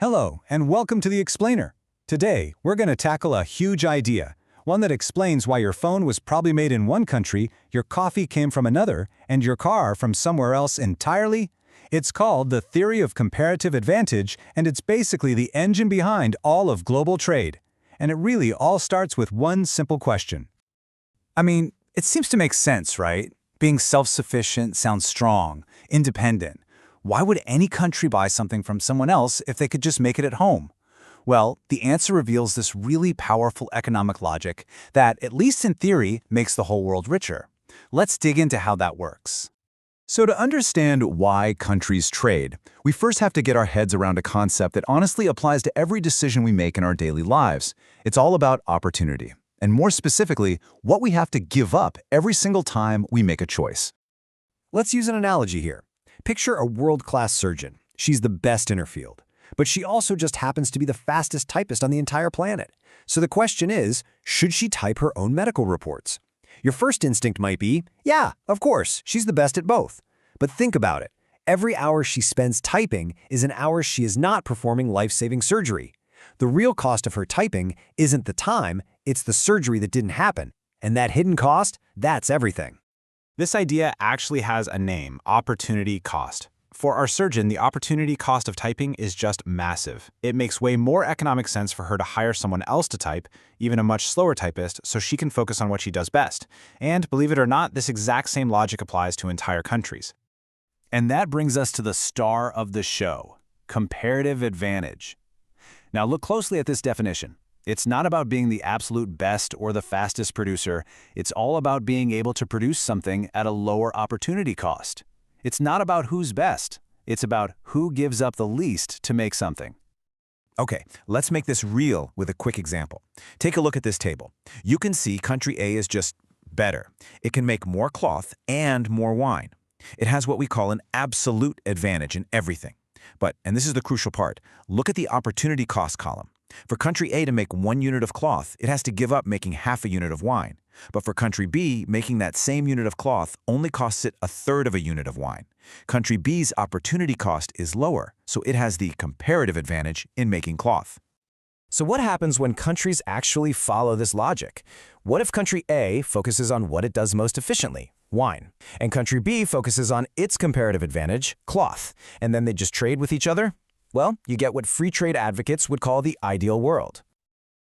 Hello, and welcome to The Explainer. Today, we're going to tackle a huge idea, one that explains why your phone was probably made in one country, your coffee came from another, and your car from somewhere else entirely. It's called the theory of comparative advantage, and it's basically the engine behind all of global trade. And it really all starts with one simple question. I mean, it seems to make sense, right? Being self-sufficient sounds strong, independent. Why would any country buy something from someone else if they could just make it at home? Well, the answer reveals this really powerful economic logic that, at least in theory, makes the whole world richer. Let's dig into how that works. So to understand why countries trade, we first have to get our heads around a concept that honestly applies to every decision we make in our daily lives. It's all about opportunity, and more specifically, what we have to give up every single time we make a choice. Let's use an analogy here. Picture a world-class surgeon. She's the best in her field. But she also just happens to be the fastest typist on the entire planet. So the question is, should she type her own medical reports? Your first instinct might be, yeah, of course, she's the best at both. But think about it. Every hour she spends typing is an hour she is not performing life-saving surgery. The real cost of her typing isn't the time, it's the surgery that didn't happen. And that hidden cost, that's everything. This idea actually has a name, opportunity cost. For our surgeon, the opportunity cost of typing is just massive. It makes way more economic sense for her to hire someone else to type, even a much slower typist, so she can focus on what she does best. And believe it or not, this exact same logic applies to entire countries. And that brings us to the star of the show, comparative advantage. Now look closely at this definition. It's not about being the absolute best or the fastest producer. It's all about being able to produce something at a lower opportunity cost. It's not about who's best. It's about who gives up the least to make something. Okay, let's make this real with a quick example. Take a look at this table. You can see country A is just better. It can make more cloth and more wine. It has what we call an absolute advantage in everything. But, and this is the crucial part, look at the opportunity cost column. For country A to make 1 unit of cloth, it has to give up making half a unit of wine. But for country B, making that same unit of cloth only costs it 1/3 of a unit of wine. Country B's opportunity cost is lower, so it has the comparative advantage in making cloth. So what happens when countries actually follow this logic? What if country A focuses on what it does most efficiently, wine, and country B focuses on its comparative advantage, cloth, and then they just trade with each other? Well, you get what free trade advocates would call the ideal world.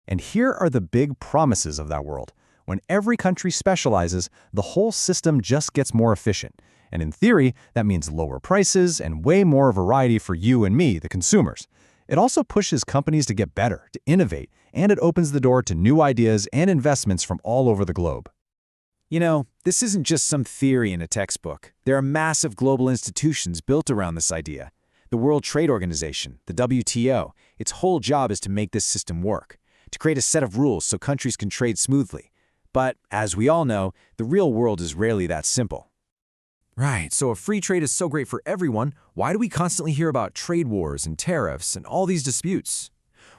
And here are the big promises of that world. When every country specializes, the whole system just gets more efficient. And in theory, that means lower prices and way more variety for you and me, the consumers. It also pushes companies to get better, to innovate, and it opens the door to new ideas and investments from all over the globe. You know, this isn't just some theory in a textbook. There are massive global institutions built around this idea. The World Trade Organization, the WTO, its whole job is to make this system work, to create a set of rules so countries can trade smoothly. But, as we all know, the real world is rarely that simple. Right, so if free trade is so great for everyone, why do we constantly hear about trade wars and tariffs and all these disputes?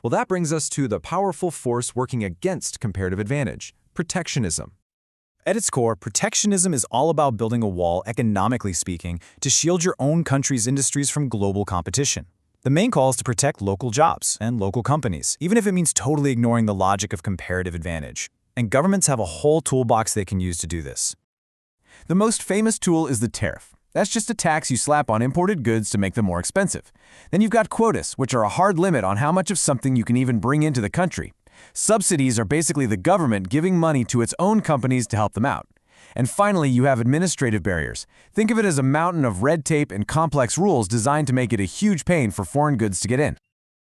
Well, that brings us to the powerful force working against comparative advantage, protectionism. At its core, protectionism is all about building a wall, economically speaking, to shield your own country's industries from global competition. The main call is to protect local jobs and local companies, even if it means totally ignoring the logic of comparative advantage. And governments have a whole toolbox they can use to do this. The most famous tool is the tariff. That's just a tax you slap on imported goods to make them more expensive. Then you've got quotas, which are a hard limit on how much of something you can even bring into the country. Subsidies are basically the government giving money to its own companies to help them out. And finally, you have administrative barriers. Think of it as a mountain of red tape and complex rules designed to make it a huge pain for foreign goods to get in.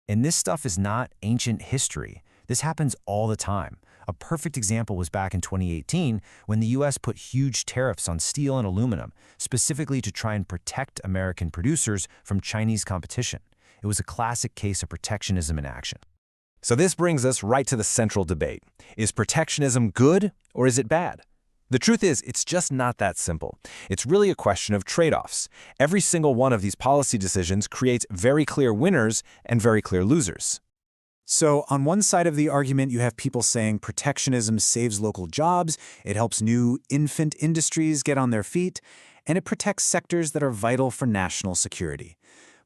And this stuff is not ancient history. This happens all the time. A perfect example was back in 2018 when the US put huge tariffs on steel and aluminum, specifically to try and protect American producers from Chinese competition. It was a classic case of protectionism in action. So this brings us right to the central debate. Is protectionism good or is it bad? The truth is, it's just not that simple. It's really a question of trade-offs. Every single one of these policy decisions creates very clear winners and very clear losers. So on one side of the argument, you have people saying protectionism saves local jobs, it helps new infant industries get on their feet, and it protects sectors that are vital for national security.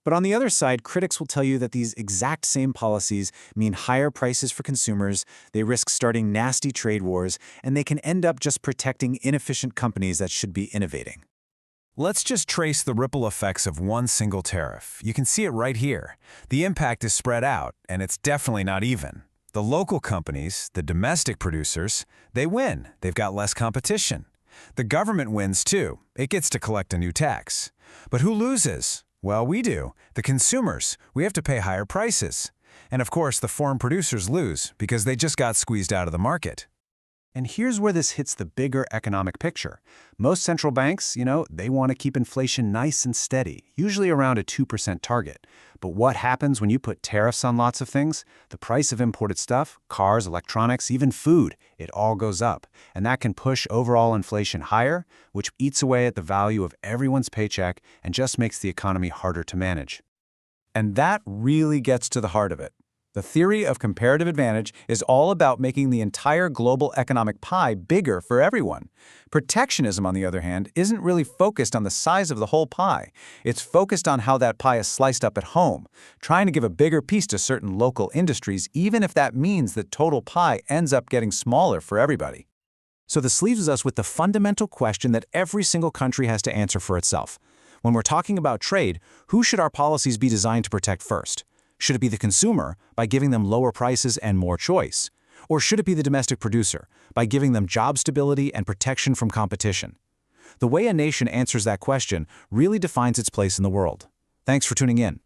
But on the other side, critics will tell you that these exact same policies mean higher prices for consumers, they risk starting nasty trade wars, and they can end up just protecting inefficient companies that should be innovating. Let's just trace the ripple effects of one single tariff. You can see it right here. The impact is spread out, and it's definitely not even. The local companies, the domestic producers, they win. They've got less competition. The government wins too. It gets to collect a new tax. But who loses? Well, we do. The consumers. We have to pay higher prices. And of course, the foreign producers lose because they just got squeezed out of the market. And here's where this hits the bigger economic picture. Most central banks, they want to keep inflation nice and steady, usually around a 2% target. But what happens when you put tariffs on lots of things? The price of imported stuff, cars, electronics, even food, it all goes up. And that can push overall inflation higher, which eats away at the value of everyone's paycheck and just makes the economy harder to manage. And that really gets to the heart of it. The theory of comparative advantage is all about making the entire global economic pie bigger for everyone. Protectionism, on the other hand, isn't really focused on the size of the whole pie. It's focused on how that pie is sliced up at home, trying to give a bigger piece to certain local industries, even if that means the total pie ends up getting smaller for everybody. So this leaves us with the fundamental question that every single country has to answer for itself. When we're talking about trade, who should our policies be designed to protect first? Should it be the consumer, by giving them lower prices and more choice? Or should it be the domestic producer, by giving them job stability and protection from competition? The way a nation answers that question really defines its place in the world. Thanks for tuning in.